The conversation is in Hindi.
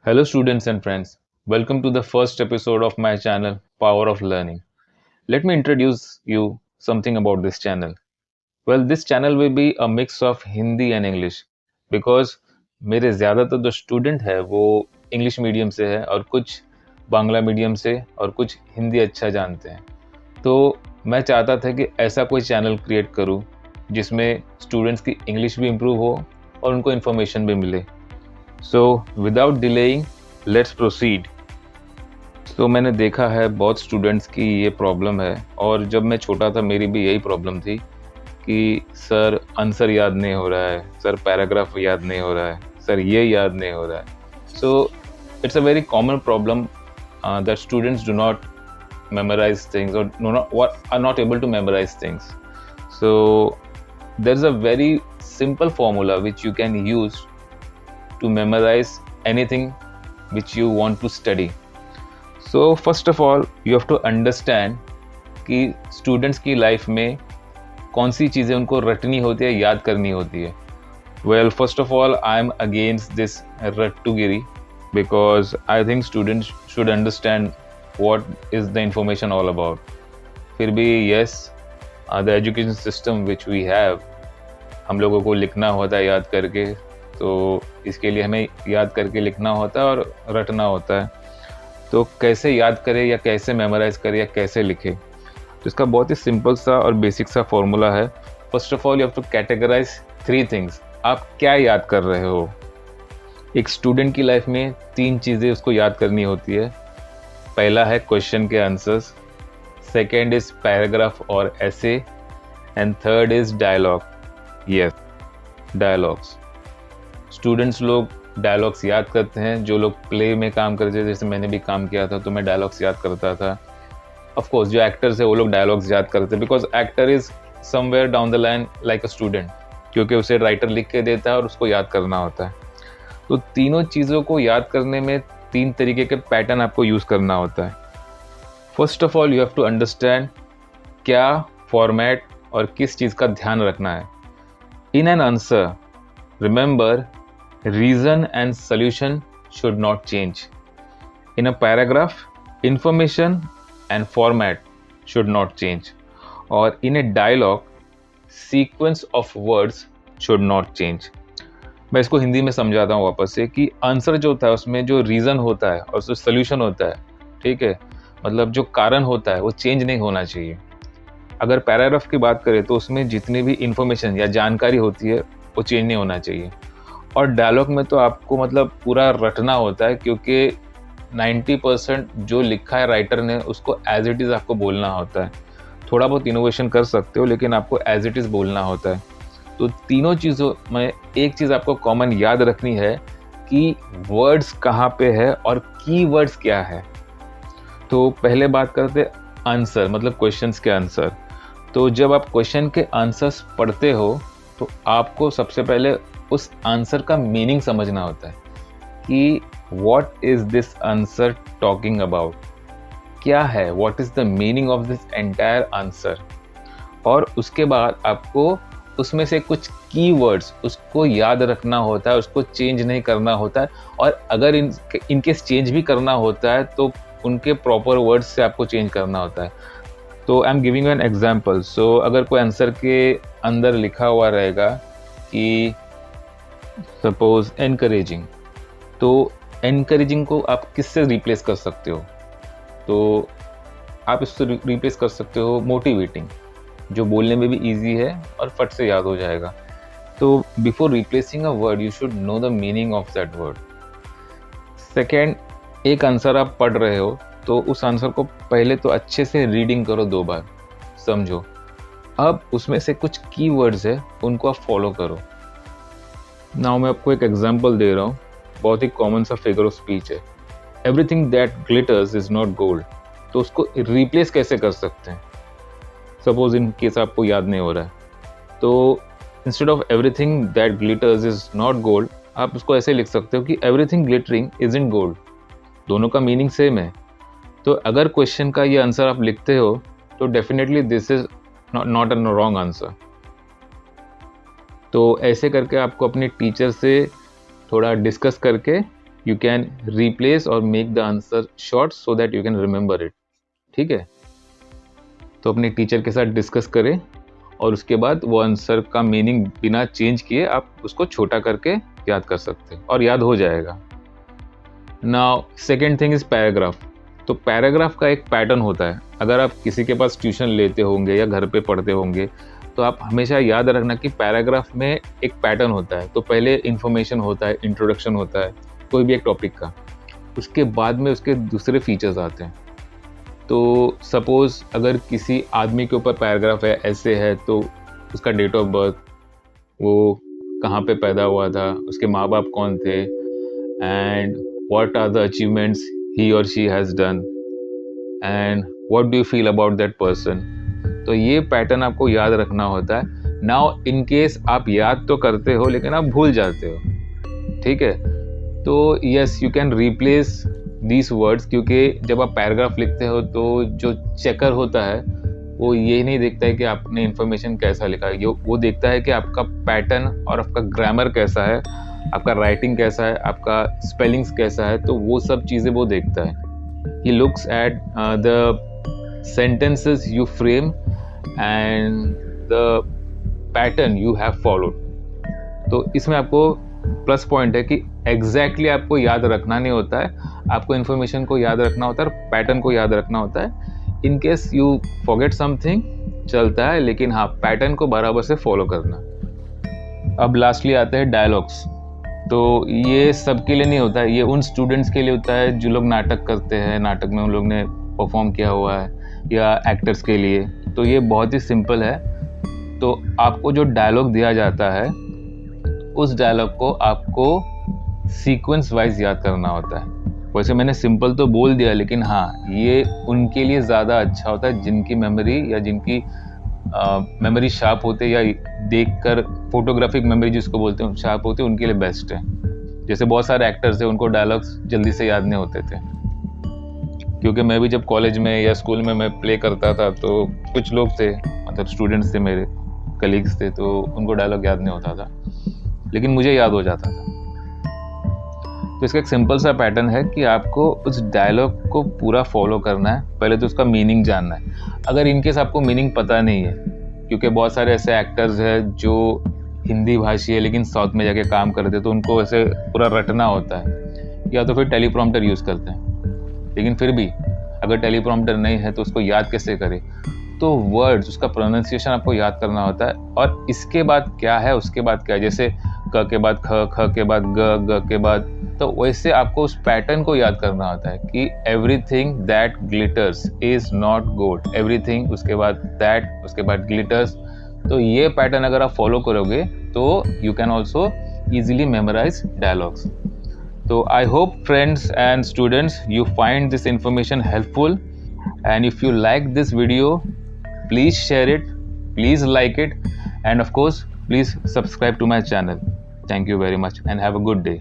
Hello, students and friends. Welcome to the first episode of my channel, Power of Learning. Let me introduce you something about this channel. Well, this channel will be a mix of Hindi and English because मेरे ज़्यादातर जो स्टूडेंट है वो इंग्लिश मीडियम से है और कुछ बांग्ला मीडियम से और कुछ हिंदी अच्छा जानते हैं। तो मैं चाहता था कि ऐसा कोई चैनल क्रिएट करूं जिसमें स्टूडेंट्स की इंग्लिश भी इम्प्रूव हो और उनको इन्फॉर्मेशन भी मिले। So without delaying let's proceed. तो मैंने देखा है बहुत स्टूडेंट्स की ये प्रॉब्लम है और जब मैं छोटा था मेरी भी यही प्रॉब्लम थी कि सर आंसर याद नहीं हो रहा है, सर पैराग्राफ याद नहीं हो रहा है, सर ये याद नहीं हो रहा है। So it's a very common problem that students do not memorize things or are not able to memorize things. So there's a very simple formula which you can use to memorize anything which you want to study. So first of all you have to understand कि students की life में कौन सी चीज़ें उनको रटनी होती है, याद करनी होती है. Well, first of all, I am against this rattugiri because I think students should understand what is the information all about. फिर भी yes, the education system which we have, हम लोगों को लिखना होता है याद करके, तो इसके लिए हमें याद करके लिखना होता है और रटना होता है. तो कैसे याद करें या कैसे मेमोराइज करें या कैसे लिखें, तो इसका बहुत ही सिंपल सा और बेसिक सा फॉर्मूला है. First of all you have to categorise 3 things. आप क्या याद कर रहे हो. एक स्टूडेंट की लाइफ में 3 चीज़ें उसको याद करनी होती है. पहला है क्वेश्चन के आंसर्स, सेकेंड इज पैराग्राफ और ऐसे, and third is dialogue. Yes, dialogues. Students लोग डायलॉग्स याद करते हैं. जो लोग प्ले में काम करते थे, जैसे मैंने भी काम किया था, तो मैं डायलॉग्स याद करता था. ऑफ कोर्स जो एक्टर्स है वो लोग डायलॉग्स याद करते हैं because actor is somewhere down the line like a student, क्योंकि उसे राइटर लिख के देता है और उसको याद करना होता है. तो तीनों चीज़ों को याद करने में 3 तरीके के पैटर्न आपको यूज़ करना होता है. First of all you have to understand क्या फॉर्मेट और किस चीज़ का ध्यान रखना है. In an answer remember reason and solution should not change. In a paragraph information and format should not change. और in a dialogue sequence of words should not change. मैं इसको हिंदी में समझाता हूँ वापस से कि आंसर जो होता है उसमें जो रीज़न होता है और जो सोल्यूशन होता है, ठीक है, मतलब जो कारण होता है वो चेंज नहीं होना चाहिए. अगर पैराग्राफ की बात करें तो उसमें जितनी भी इंफॉर्मेशन या जानकारी होती है वो चेंज नहीं होना चाहिए. और डायलॉग में तो आपको मतलब पूरा रटना होता है, क्योंकि 90% जो लिखा है राइटर ने उसको एज इट इज़ आपको बोलना होता है. थोड़ा बहुत इनोवेशन कर सकते हो लेकिन आपको एज इट इज़ बोलना होता है. तो तीनों चीज़ों में एक चीज़ आपको कॉमन याद रखनी है कि वर्ड्स कहाँ पे है और कीवर्ड्स क्या है. तो पहले बात करते आंसर, मतलब क्वेश्चंस के आंसर. तो जब आप क्वेश्चन के आंसर्स पढ़ते हो तो आपको सबसे पहले उस आंसर का मीनिंग समझना होता है कि what is this answer talking about. क्या है, what is the meaning of this entire answer. और उसके बाद आपको उसमें से कुछ कीवर्ड्स उसको याद रखना होता है, उसको चेंज नहीं करना होता है. और अगर इनकेस चेंज भी करना होता है तो उनके प्रॉपर वर्ड्स से आपको चेंज करना होता है. तो I am giving an example. So अगर कोई आंसर के अंदर लिखा हुआ रहेगा कि सपोज एनकरेजिंग, तो एनकरेजिंग को आप किससे रिप्लेस कर सकते हो. तो आप इससे रिप्लेस कर सकते हो मोटिवेटिंग, जो बोलने में भी इजी है और फट से याद हो जाएगा. तो before replacing a word you should know the meaning of that word. Second, एक आंसर आप पढ़ रहे हो तो उस आंसर को पहले तो अच्छे से रीडिंग करो, 2 बार समझो. अब उसमें से कुछ की वर्ड्स है उनको आप फॉलो करो. नाउ मैं आपको एक एग्जाम्पल दे रहा हूँ. बहुत ही कॉमन सा फिगर ऑफ स्पीच है, everything that glitters is not gold. तो उसको रिप्लेस कैसे कर सकते हैं. सपोज इन केस आपको याद नहीं हो रहा है, तो instead of everything that glitters is not gold आप उसको ऐसे लिख सकते हो कि everything glittering is in gold. दोनों का मीनिंग सेम है. तो अगर क्वेश्चन का ये आंसर आप लिखते हो तो definitely this is not a wrong answer. तो ऐसे करके आपको अपने टीचर से थोड़ा डिस्कस करके you can replace or make the answer short so that you can remember it. ठीक है, तो अपने टीचर के साथ डिस्कस करें और उसके बाद वो आंसर का मीनिंग बिना चेंज किए आप उसको छोटा करके याद कर सकते हैं और याद हो जाएगा. Now second thing is paragraph. तो पैराग्राफ का एक पैटर्न होता है. अगर आप किसी के पास ट्यूशन लेते होंगे या घर पे पढ़ते होंगे तो आप हमेशा याद रखना कि पैराग्राफ में एक पैटर्न होता है. तो पहले इंफॉर्मेशन होता है, इंट्रोडक्शन होता है कोई भी एक टॉपिक का, उसके बाद में उसके दूसरे फीचर्स आते हैं. तो सपोज अगर किसी आदमी के ऊपर पैराग्राफ है, ऐसे है, तो उसका डेट ऑफ बर्थ, वो कहाँ पे पैदा हुआ था, उसके माँ बाप कौन थे, and what are the achievements he or she has done, and what do you feel about that person. तो ये पैटर्न आपको याद रखना होता है. नाउ इन केस आप याद तो करते हो लेकिन आप भूल जाते हो, ठीक है, तो yes you can replace these words, क्योंकि जब आप पैराग्राफ लिखते हो तो जो चेकर होता है वो ये नहीं देखता है कि आपने इन्फॉर्मेशन कैसा लिखा है, वो देखता है कि आपका पैटर्न और आपका ग्रामर कैसा है, आपका राइटिंग कैसा है, आपका स्पेलिंग्स कैसा है. तो वो सब चीज़ें वो देखता है. He looks at the sentences you frame and the pattern you have followed. तो इसमें आपको प्लस पॉइंट है कि एग्जैक्टली आपको याद रखना नहीं होता है, आपको इन्फॉर्मेशन को याद रखना होता है और पैटर्न को याद रखना होता है. In case you forget something चलता है, लेकिन हाँ पैटर्न को बराबर से फॉलो करना. अब लास्टली आते हैं डायलॉग्स. तो ये सबके लिए नहीं होता है, ये उन स्टूडेंट्स के लिए होता है जो लोग नाटक करते हैं, नाटक में उन लोग ने परफॉर्म किया हुआ है, या एक्टर्स के लिए. तो ये बहुत ही सिंपल है. तो आपको जो डायलॉग दिया जाता है उस डायलॉग को आपको सीक्वेंस वाइज याद करना होता है. वैसे मैंने सिंपल तो बोल दिया, लेकिन हाँ ये उनके लिए ज़्यादा अच्छा होता है जिनकी मेमोरी या जिनकी मेमोरी शार्प होते या देखकर फोटोग्राफिक मेमोरी जिसको बोलते हैं शार्प होते, उनके लिए बेस्ट है. जैसे बहुत सारे एक्टर्स थे, उनको डायलॉग्स जल्दी से याद नहीं होते थे, क्योंकि मैं भी जब कॉलेज में या स्कूल में मैं प्ले करता था तो कुछ लोग थे, मतलब स्टूडेंट्स थे, मेरे कलीग्स थे, तो उनको डायलॉग याद नहीं होता था, लेकिन मुझे याद हो जाता था. तो इसका एक सिंपल सा पैटर्न है कि आपको उस डायलॉग को पूरा फॉलो करना है. पहले तो उसका मीनिंग जानना है. अगर इनकेस आपको मीनिंग पता नहीं है, क्योंकि बहुत सारे ऐसे एक्टर्स हैं जो हिंदी भाषी है लेकिन साउथ में जाके काम करते हैं, तो उनको वैसे पूरा रटना होता है, या तो फिर टेलीप्रॉम्प्टर यूज़ करते हैं. लेकिन फिर भी अगर टेलीप्रॉम्प्टर नहीं है तो उसको याद कैसे करें. तो वर्ड्स, उसका प्रोनाउंसिएशन आपको याद करना होता है, और इसके बाद क्या है उसके बाद क्या है. जैसे क के बाद ख, ख के बाद ग के बाद, तो वैसे आपको उस पैटर्न को याद करना होता है कि everything that glitters is not gold, everything उसके बाद दैट, उसके बाद ग्लिटर्स. तो ये पैटर्न अगर आप फॉलो करोगे तो you can also easily memorise dialogues. So I hope friends and students you find this information helpful, and if you like this video, please share it, please like it, and of course please subscribe to my channel. Thank you very much and have a good day.